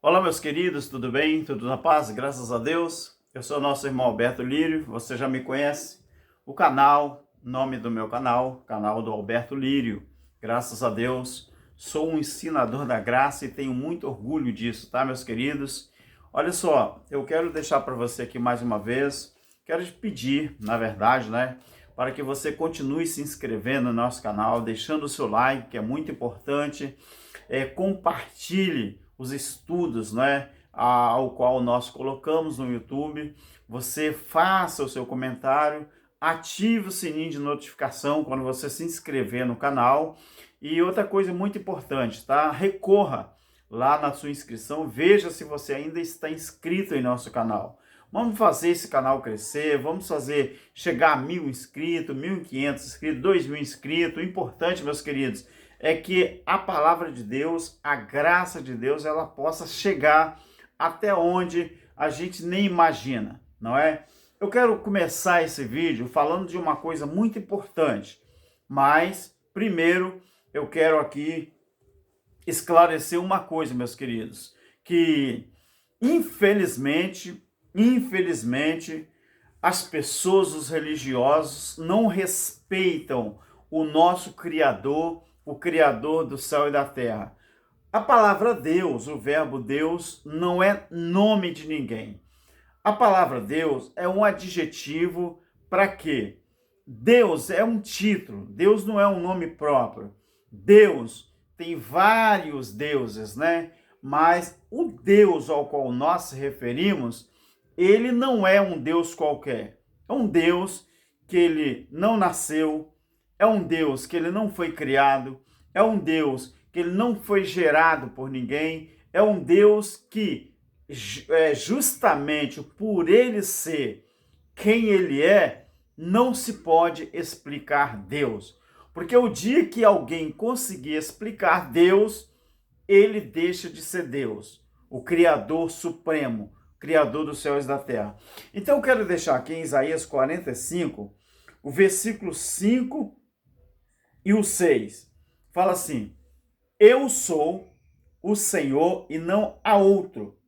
Olá, meus queridos, tudo bem? Tudo na paz? Graças a Deus. Eu sou o nosso irmão Alberto Lírio, você já me conhece. O canal, nome do meu canal do Alberto Lírio. Graças a Deus, sou um ensinador da graça e tenho muito orgulho disso, tá, meus queridos? Olha só, eu quero deixar para você aqui mais uma vez, quero te pedir, na verdade, para que você continue se inscrevendo no nosso canal, deixando o seu like, que é muito importante, compartilhe os estudos, ao qual nós colocamos no YouTube. Você faça o seu comentário, ative o sininho de notificação quando você se inscrever no canal. E outra coisa muito importante, tá? Recorra lá na sua inscrição, veja se você ainda está inscrito em nosso canal. Vamos fazer esse canal crescer, vamos fazer chegar a 1.000 inscritos, 1.500 inscritos, 2.000 inscritos. O importante, meus queridos, é que a palavra de Deus, a graça de Deus, ela possa chegar até onde a gente nem imagina, não é? Eu quero começar esse vídeo falando de uma coisa muito importante, mas primeiro eu quero aqui esclarecer uma coisa, meus queridos, que infelizmente, as pessoas, os religiosos, não respeitam o nosso Criador, o Criador do céu e da terra. A palavra Deus, o verbo Deus, não é nome de ninguém. A palavra Deus é um adjetivo para quê? Deus é um título, Deus não é um nome próprio. Deus tem vários deuses, Mas o Deus ao qual nós se referimos, ele não é um Deus qualquer. É um Deus que ele não nasceu, é um Deus que ele não foi criado, é um Deus que ele não foi gerado por ninguém, é um Deus que, justamente por ele ser quem ele é, não se pode explicar Deus. Porque o dia que alguém conseguir explicar Deus, ele deixa de ser Deus, o Criador Supremo, Criador dos céus e da terra. Então eu quero deixar aqui em Isaías 45, o versículo 5 e o 6. Fala assim: eu sou o Senhor e não há outro.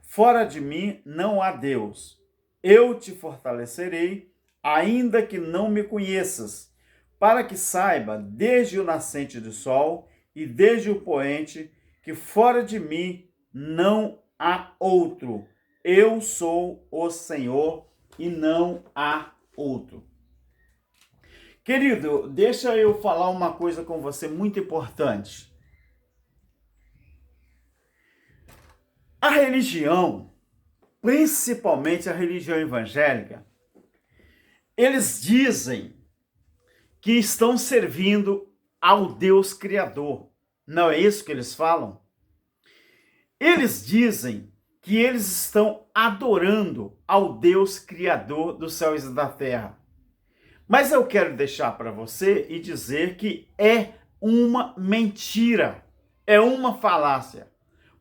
Fora de mim não há Deus. Eu te fortalecerei, ainda que não me conheças, para que saiba, desde o nascente do sol e desde o poente, que fora de mim não há outro. Eu sou o Senhor e não há outro. Querido, deixa eu falar uma coisa com você muito importante. A religião, principalmente a religião evangélica, eles dizem que estão servindo ao Deus Criador. Não é isso que eles falam? Eles dizem que eles estão adorando ao Deus Criador dos céus e da terra. Mas eu quero deixar para você e dizer que é uma mentira, é uma falácia.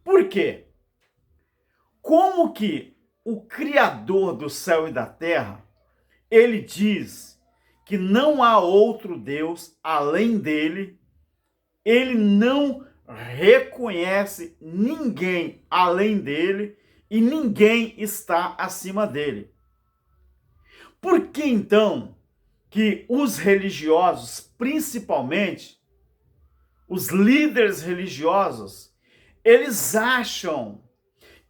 Por quê? Como que o Criador do céu e da terra, ele diz que não há outro Deus além dele, ele não reconhece ninguém além dele e ninguém está acima dele. Por que então que os religiosos, principalmente os líderes religiosos, eles acham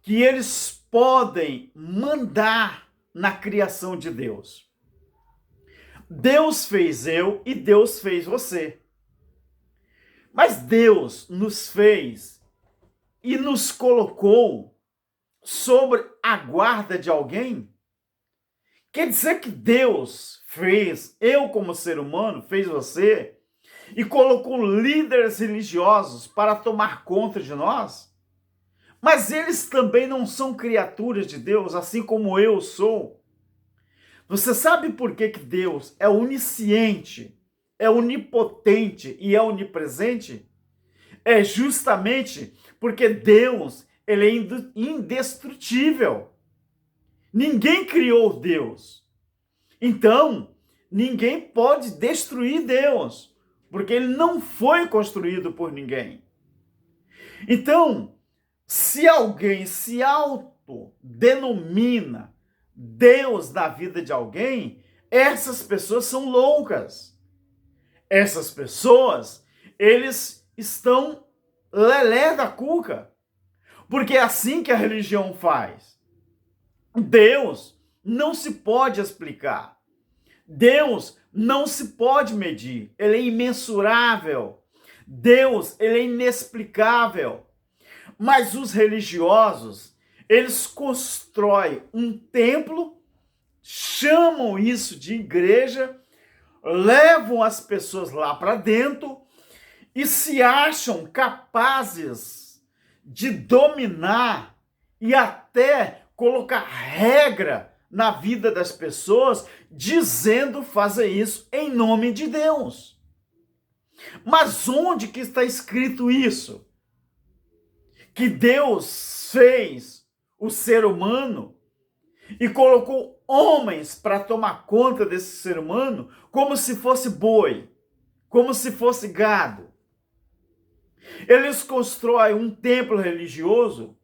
que eles podem mandar na criação de Deus? Deus fez eu e Deus fez você. Mas Deus nos fez e nos colocou sobre a guarda de alguém? Quer dizer que Deus fez eu como ser humano, fez você, e colocou líderes religiosos para tomar conta de nós? Mas eles também não são criaturas de Deus, assim como eu sou. Você sabe por que Deus é onisciente, é onipotente e é onipresente? É justamente porque Deus, ele é indestrutível. Ninguém criou Deus. Então, ninguém pode destruir Deus, porque ele não foi construído por ninguém. Então, Se alguém se autodenomina Deus na vida de alguém, essas pessoas são loucas. Essas pessoas, eles estão lelé da cuca. Porque é assim que a religião faz. Deus não se pode explicar. Deus não se pode medir. Ele é imensurável. Deus, ele é inexplicável. Mas os religiosos, eles constroem um templo, chamam isso de igreja, levam as pessoas lá para dentro e se acham capazes de dominar e até colocar regra na vida das pessoas, dizendo fazer isso em nome de Deus. Mas onde que está escrito isso? Que Deus fez o ser humano e colocou homens para tomar conta desse ser humano como se fosse boi, como se fosse gado. Eles constroem um templo religioso,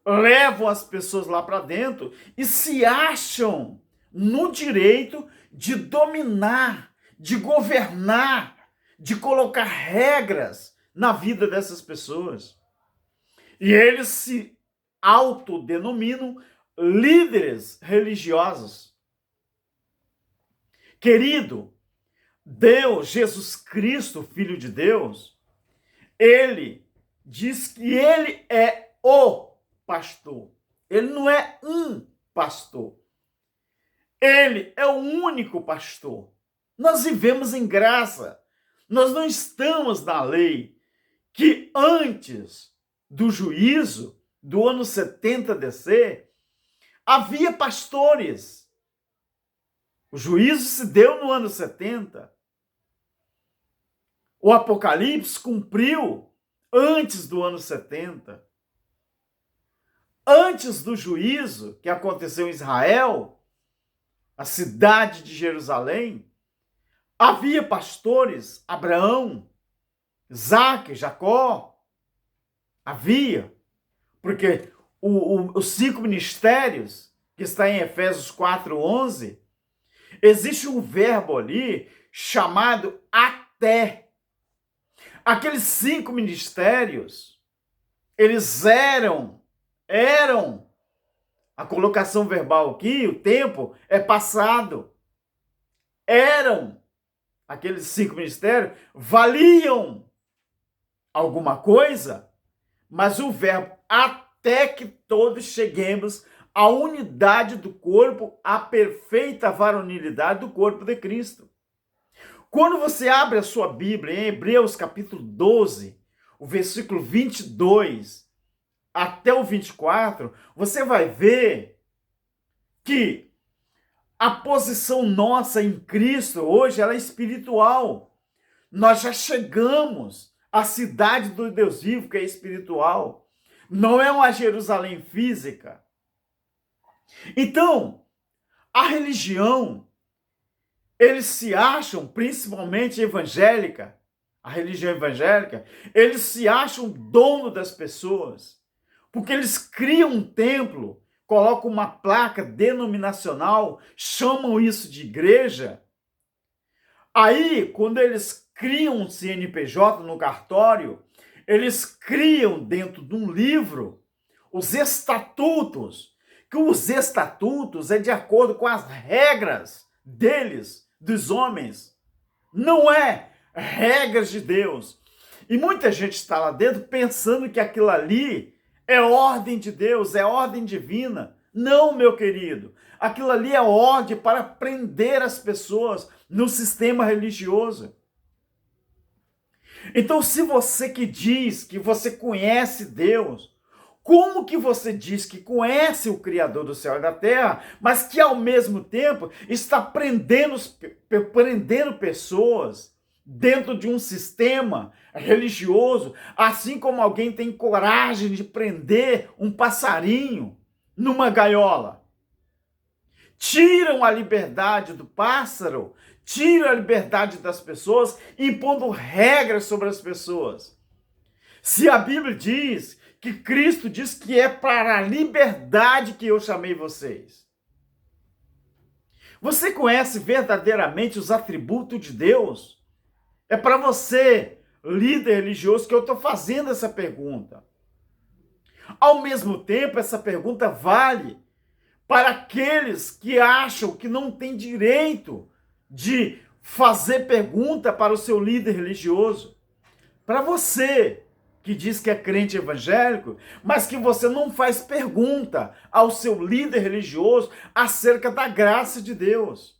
levam as pessoas lá para dentro e se acham no direito de dominar, de governar, de colocar regras na vida dessas pessoas. E eles se autodenominam líderes religiosos. Querido, Deus, Jesus Cristo, Filho de Deus, ele diz que ele é o pastor. Ele não é um pastor. Ele é o único pastor. Nós vivemos em graça. Nós não estamos na lei que antes do juízo do ano 70 DC, havia pastores. O juízo se deu no ano 70. O Apocalipse cumpriu antes do ano 70. Antes do juízo que aconteceu em Israel, a cidade de Jerusalém, havia pastores, Abraão, Isaac, Jacó. Havia, porque os 5 ministérios, que está em Efésios 4:11, existe um verbo ali chamado até. Aqueles 5 ministérios, eles eram, a colocação verbal aqui, o tempo é passado, eram, aqueles 5 ministérios, valiam alguma coisa, mas o verbo até que todos cheguemos à unidade do corpo, à perfeita varonilidade do corpo de Cristo. Quando você abre a sua Bíblia em Hebreus capítulo 12, o versículo 22 até o 24, você vai ver que a posição nossa em Cristo hoje ela é espiritual. Nós já chegamos à cidade do Deus vivo, que é espiritual. Não é uma Jerusalém física. Então, a religião, eles se acham, principalmente evangélica, a religião evangélica, eles se acham dono das pessoas, porque eles criam um templo, colocam uma placa denominacional, chamam isso de igreja. Aí, quando eles criam um CNPJ no cartório, eles criam dentro de um livro os estatutos, que os estatutos é de acordo com as regras deles, dos homens. Não é regras de Deus. E muita gente está lá dentro pensando que aquilo ali é ordem de Deus, é ordem divina. Não, meu querido. Aquilo ali é ordem para prender as pessoas no sistema religioso. Então, se você que diz que você conhece Deus, como que você diz que conhece o Criador do céu e da terra, mas que ao mesmo tempo está prendendo pessoas dentro de um sistema religioso, assim como alguém tem coragem de prender um passarinho numa gaiola? Tiram a liberdade do pássaro, tiram a liberdade das pessoas, impondo regras sobre as pessoas. Se a Bíblia diz que Cristo diz que é para a liberdade que eu chamei vocês. Você conhece verdadeiramente os atributos de Deus? É para você, líder religioso, que eu estou fazendo essa pergunta. Ao mesmo tempo, essa pergunta vale para aqueles que acham que não têm direito de fazer pergunta para o seu líder religioso. Para você que diz que é crente evangélico, mas que você não faz pergunta ao seu líder religioso acerca da graça de Deus.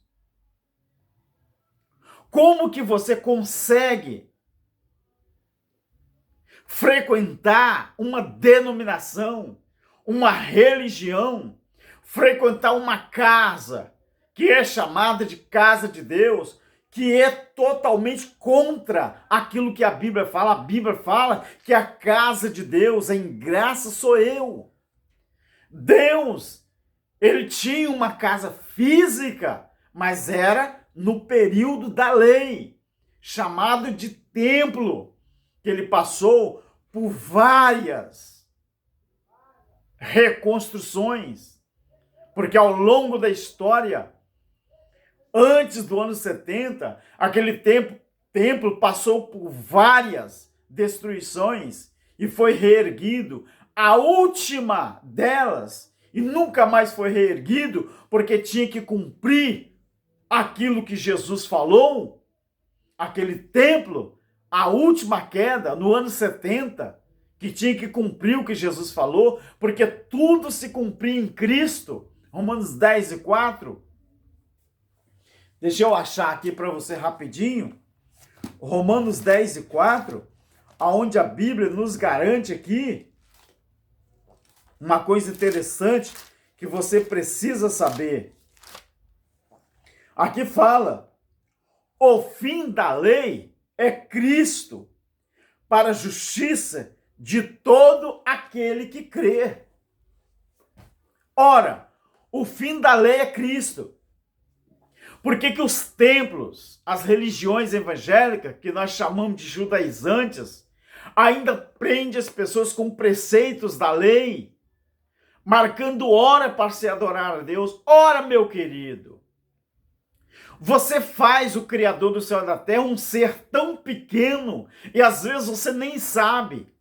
Como que você consegue frequentar uma denominação, uma religião, frequentar uma casa que é chamada de casa de Deus, que é totalmente contra aquilo que a Bíblia fala? A Bíblia fala que a casa de Deus em graça sou eu. Deus, ele tinha uma casa física, mas era no período da lei, chamado de templo, que ele passou por várias reconstruções, porque ao longo da história, antes do ano 70, aquele templo passou por várias destruições e foi reerguido. A última delas, e nunca mais foi reerguido, porque tinha que cumprir aquilo que Jesus falou, aquele templo, a última queda, no ano 70, que tinha que cumprir o que Jesus falou, porque tudo se cumpria em Cristo. Romanos 10:4. Deixa eu achar aqui para você rapidinho. Romanos 10:4, aonde a Bíblia nos garante aqui uma coisa interessante que você precisa saber. Aqui fala: o fim da lei é Cristo, para a justiça de todo aquele que crê. Ora, o fim da lei é Cristo. Por que os templos, as religiões evangélicas, que nós chamamos de judaizantes, ainda prendem as pessoas com preceitos da lei, marcando hora para se adorar a Deus? Ora, meu querido, você faz o Criador do céu e da terra um ser tão pequeno e às vezes você nem sabe.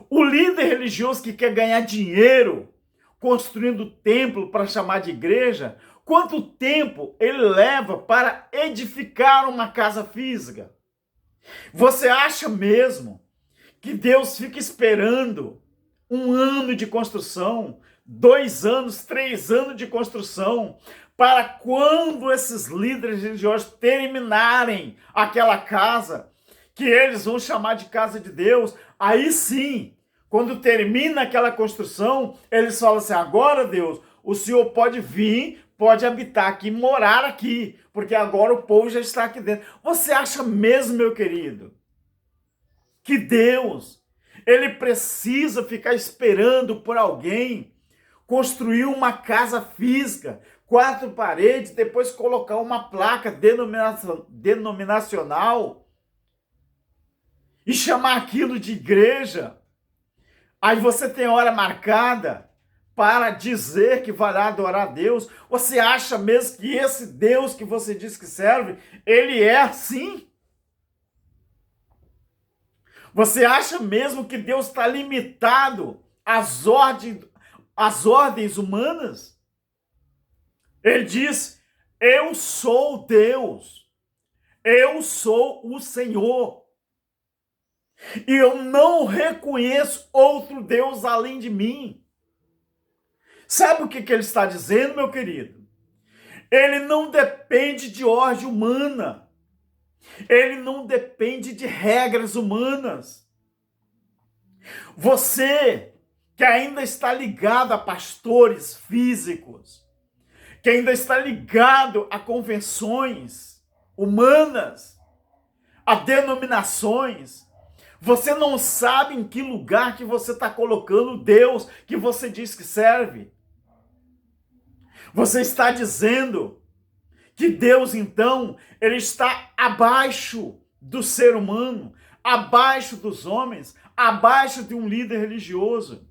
O líder religioso que quer ganhar dinheiro construindo templo para chamar de igreja, quanto tempo ele leva para edificar uma casa física? Você acha mesmo que Deus fica esperando 1 ano de construção, 2 anos, 3 anos de construção, para quando esses líderes religiosos terminarem aquela casa, que eles vão chamar de casa de Deus? Aí sim, quando termina aquela construção, eles falam assim: agora, Deus, o Senhor pode vir, pode habitar aqui, morar aqui, porque agora o povo já está aqui dentro. Você acha mesmo, meu querido, que Deus, ele precisa ficar esperando por alguém construir uma casa física, 4 paredes, depois colocar uma placa denominacional e chamar aquilo de igreja? Aí você tem hora marcada para dizer que vai lá adorar a Deus. Você acha mesmo que esse Deus que você diz que serve, ele é assim? Você acha mesmo que Deus está limitado às ordens humanas? Ele diz: eu sou Deus, eu sou o Senhor. E eu não reconheço outro Deus além de mim. Sabe o que ele está dizendo, meu querido? Ele não depende de ordem humana. Ele não depende de regras humanas. Você que ainda está ligado a pastores físicos, que ainda está ligado a convenções humanas, a denominações, você não sabe em que lugar que você está colocando Deus que você diz que serve. Você está dizendo que Deus, então, ele está abaixo do ser humano, abaixo dos homens, abaixo de um líder religioso.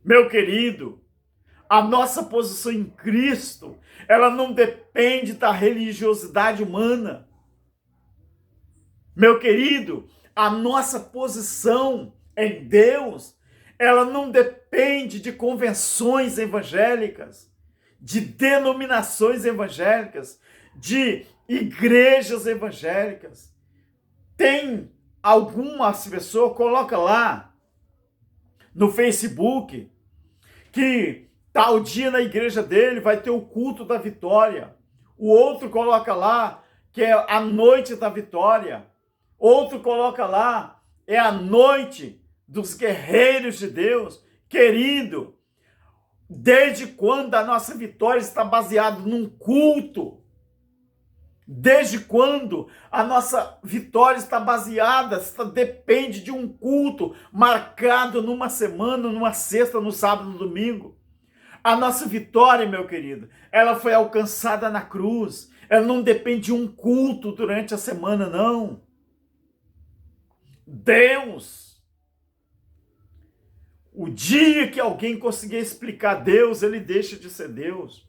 Meu querido, a nossa posição em Cristo, ela não depende da religiosidade humana. Meu querido, a nossa posição em Deus, ela não depende de convenções evangélicas, de denominações evangélicas, de igrejas evangélicas. Tem algumas pessoas, coloca lá no Facebook, que tal dia na igreja dele vai ter o culto da vitória. O outro coloca lá que é a noite da vitória. Outro coloca lá, é a noite dos guerreiros de Deus. Querido, desde quando a nossa vitória está baseada num culto? Desde quando a nossa vitória está baseada, depende de um culto marcado numa semana, numa sexta, no sábado, no domingo? A nossa vitória, meu querido, ela foi alcançada na cruz. Ela não depende de um culto durante a semana, não. Deus, o dia que alguém conseguir explicar Deus, ele deixa de ser Deus.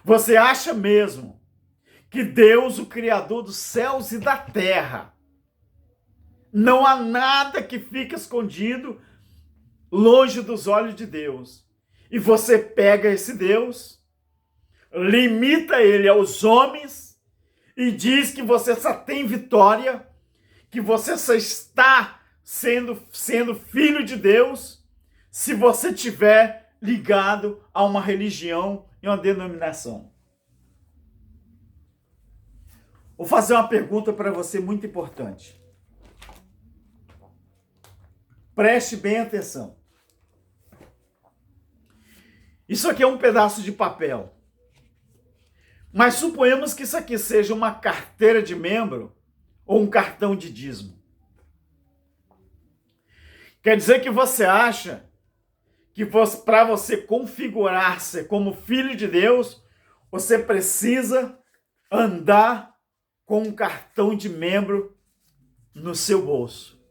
Você acha mesmo que Deus, o Criador dos céus e da terra, não há nada que fica escondido longe dos olhos de Deus? E você pega esse Deus, limita ele aos homens e diz que você só tem vitória, que você só está sendo filho de Deus se você tiver ligado a uma religião e uma denominação. Vou fazer uma pergunta para você muito importante. Preste bem atenção. Isso aqui é um pedaço de papel. Mas suponhamos que isso aqui seja uma carteira de membro ou um cartão de dízimo. Quer dizer que você acha que para você configurar-se como filho de Deus, você precisa andar com um cartão de membro no seu bolso?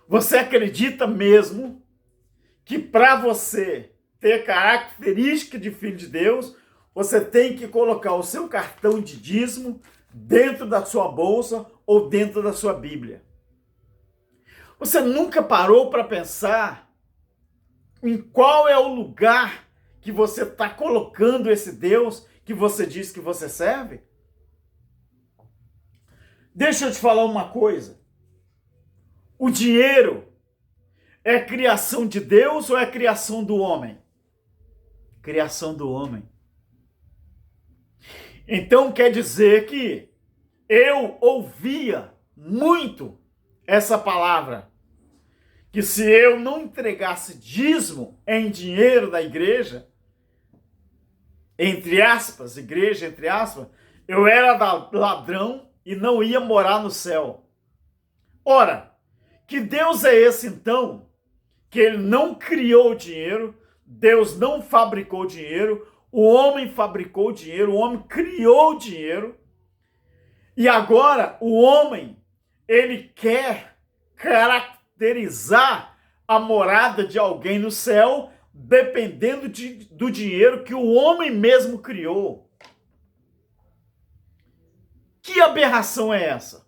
Você acredita mesmo que para você ter característica de filho de Deus, você tem que colocar o seu cartão de dízimo dentro da sua bolsa ou dentro da sua Bíblia? Você nunca parou para pensar em qual é o lugar que você está colocando esse Deus que você diz que você serve? Deixa eu te falar uma coisa. O dinheiro é criação de Deus ou é criação do homem? Criação do homem. Então quer dizer que eu ouvia muito essa palavra, que se eu não entregasse dízimo em dinheiro da igreja, entre aspas, igreja, entre aspas, eu era ladrão e não ia morar no céu. Ora, que Deus é esse então, que ele não criou o dinheiro, Deus não fabricou dinheiro, o homem fabricou o dinheiro, o homem criou o dinheiro, e agora o homem, ele quer caracterizar a morada de alguém no céu, dependendo do dinheiro que o homem mesmo criou. Que aberração é essa?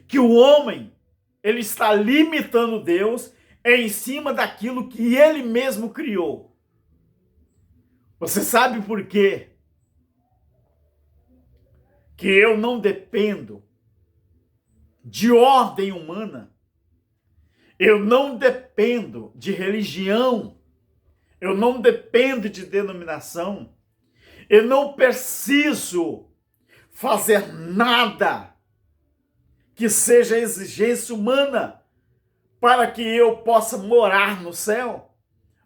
Que o homem, ele está limitando Deus em cima daquilo que ele mesmo criou. Você sabe por quê? Que eu não dependo de ordem humana. Eu não dependo de religião. Eu não dependo de denominação. Eu não preciso fazer nada que seja exigência humana para que eu possa morar no céu.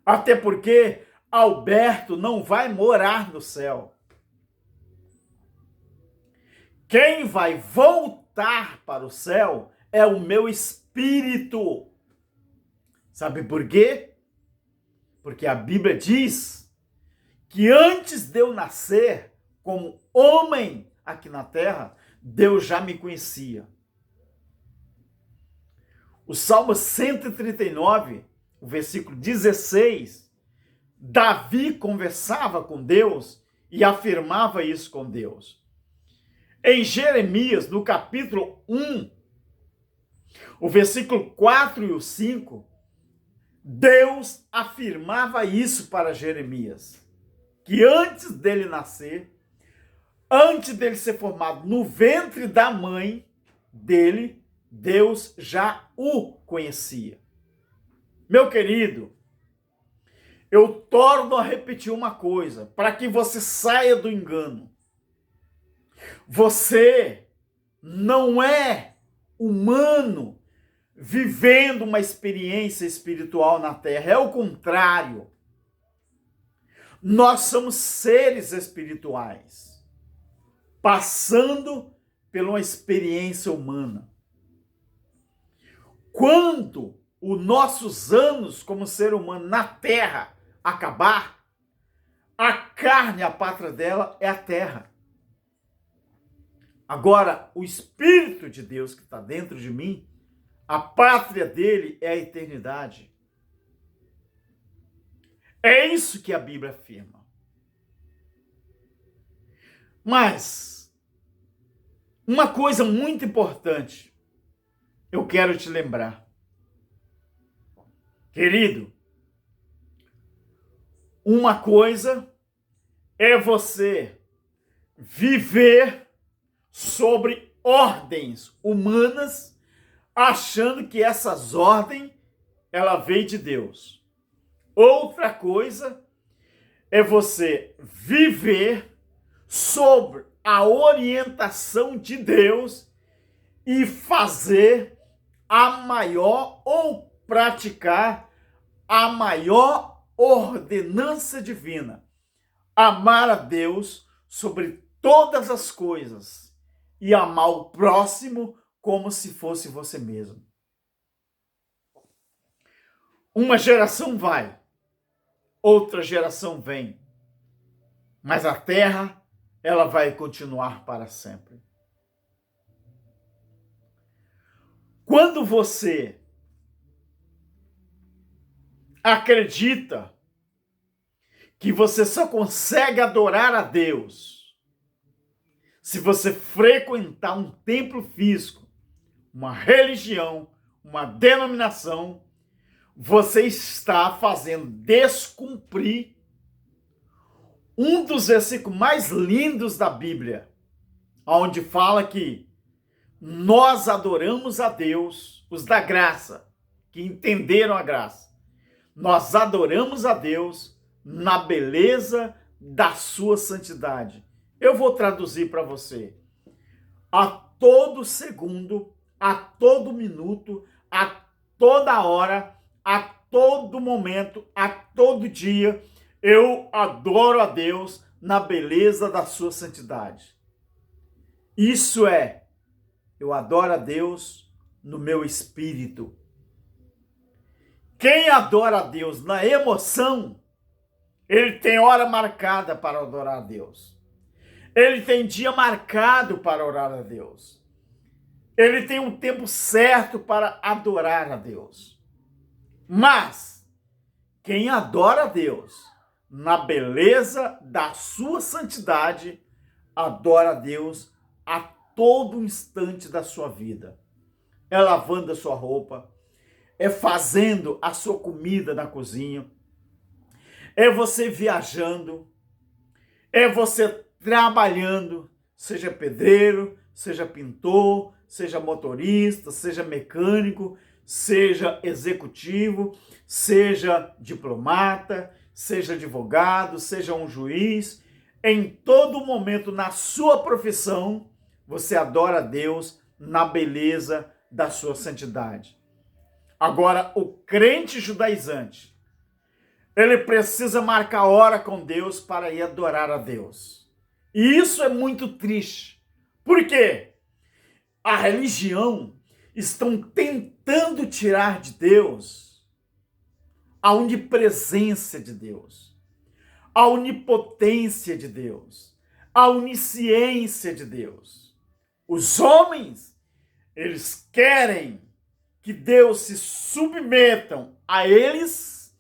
Até porque Alberto não vai morar no céu. Quem vai voltar para o céu é o meu espírito. Sabe por quê? Porque a Bíblia diz que antes de eu nascer como homem aqui na terra, Deus já me conhecia. O Salmo 139, o versículo 16, Davi conversava com Deus e afirmava isso com Deus. Em Jeremias, no capítulo 1, o versículo 4 e o 5, Deus afirmava isso para Jeremias, que antes dele nascer, antes dele ser formado no ventre da mãe dele, Deus já o conhecia. Meu querido, eu torno a repetir uma coisa, para que você saia do engano. Você não é humano vivendo uma experiência espiritual na Terra. É o contrário. Nós somos seres espirituais, passando por uma experiência humana. Quando os nossos anos como ser humano na Terra acabar, a carne, a pátria dela é a Terra. Agora, o Espírito de Deus que está dentro de mim, a pátria dele é a eternidade. É isso que a Bíblia afirma. Mas, uma coisa muito importante, eu quero te lembrar. Querido, uma coisa é você viver sobre ordens humanas, achando que essas ordens, ela veio de Deus. Outra coisa é você viver sobre a orientação de Deus e fazer a maior ou praticar a maior ordenança divina. Amar a Deus sobre todas as coisas e amar o próximo como se fosse você mesmo. Uma geração vai, outra geração vem, mas a terra, ela vai continuar para sempre. Quando você acredita que você só consegue adorar a Deus se você frequentar um templo físico, uma religião, uma denominação, você está fazendo descumprir um dos versículos mais lindos da Bíblia, onde fala que nós adoramos a Deus, os da graça, que entenderam a graça. Nós adoramos a Deus na beleza da sua santidade. Eu vou traduzir para você. A todo segundo, a todo minuto, a toda hora, a todo momento, a todo dia, eu adoro a Deus na beleza da sua santidade. Isso é, eu adoro a Deus no meu espírito. Quem adora a Deus na emoção, ele tem hora marcada para adorar a Deus. Ele tem dia marcado para orar a Deus. Ele tem um tempo certo para adorar a Deus. Mas, quem adora a Deus na beleza da sua santidade, adora a Deus a todo instante da sua vida. É lavando a sua roupa, é fazendo a sua comida na cozinha, é você viajando, é você trabalhando, seja pedreiro, seja pintor, seja motorista, seja mecânico, seja executivo, seja diplomata, seja advogado, seja um juiz. Em todo momento na sua profissão, você adora a Deus na beleza da sua santidade. Agora, o crente judaizante, ele precisa marcar hora com Deus para ir adorar a Deus. E isso é muito triste. Por quê? A religião estão tentando tirar de Deus a onipresença de Deus, a onipotência de Deus, a onisciência de Deus. Os homens, eles querem que Deus se submetam a eles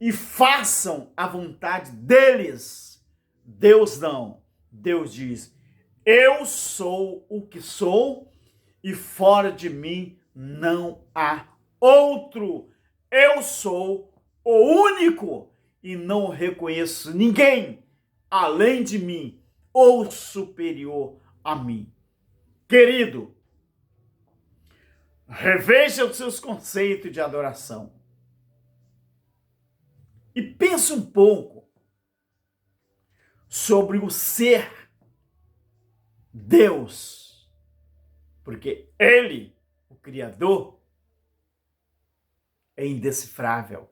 e façam a vontade deles. Deus não. Deus diz: eu sou o que sou e fora de mim não há outro. Eu sou o único e não reconheço ninguém além de mim ou superior a mim. Querido, reveja os seus conceitos de adoração e pense um pouco sobre o ser Deus, porque Ele, o Criador, é indecifrável,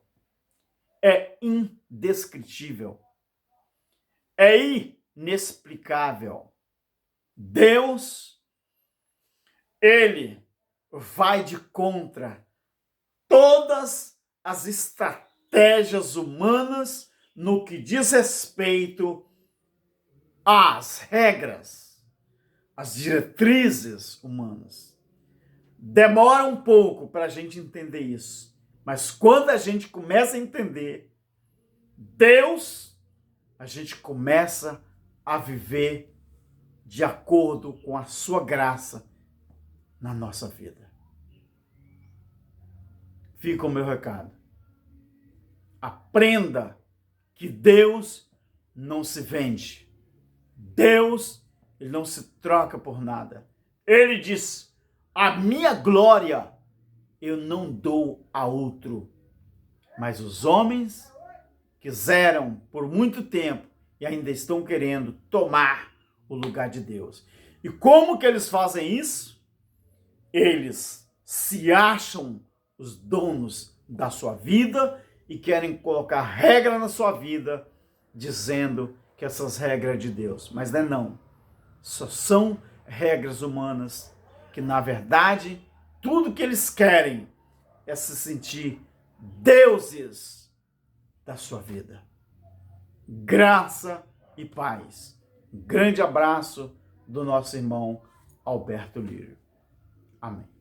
é indescritível, é inexplicável. Deus, Ele vai de contra todas as estratégias humanas no que diz respeito às regras, às diretrizes humanas. Demora um pouco para a gente entender isso, mas quando a gente começa a entender Deus, a gente começa a viver de acordo com a sua graça na nossa vida. Fica o meu recado. Aprenda que Deus não se vende. Deus, ele não se troca por nada. Ele diz: a minha glória eu não dou a outro. Mas os homens quiseram por muito tempo e ainda estão querendo tomar o lugar de Deus. E como que eles fazem isso? Eles se acham os donos da sua vida e querem colocar regra na sua vida, dizendo que essas regras é de Deus. Mas não é não. Só são regras humanas que, na verdade, tudo que eles querem é se sentir deuses da sua vida. Graça e paz. Um grande abraço do nosso irmão Alberto Lírio. Amém.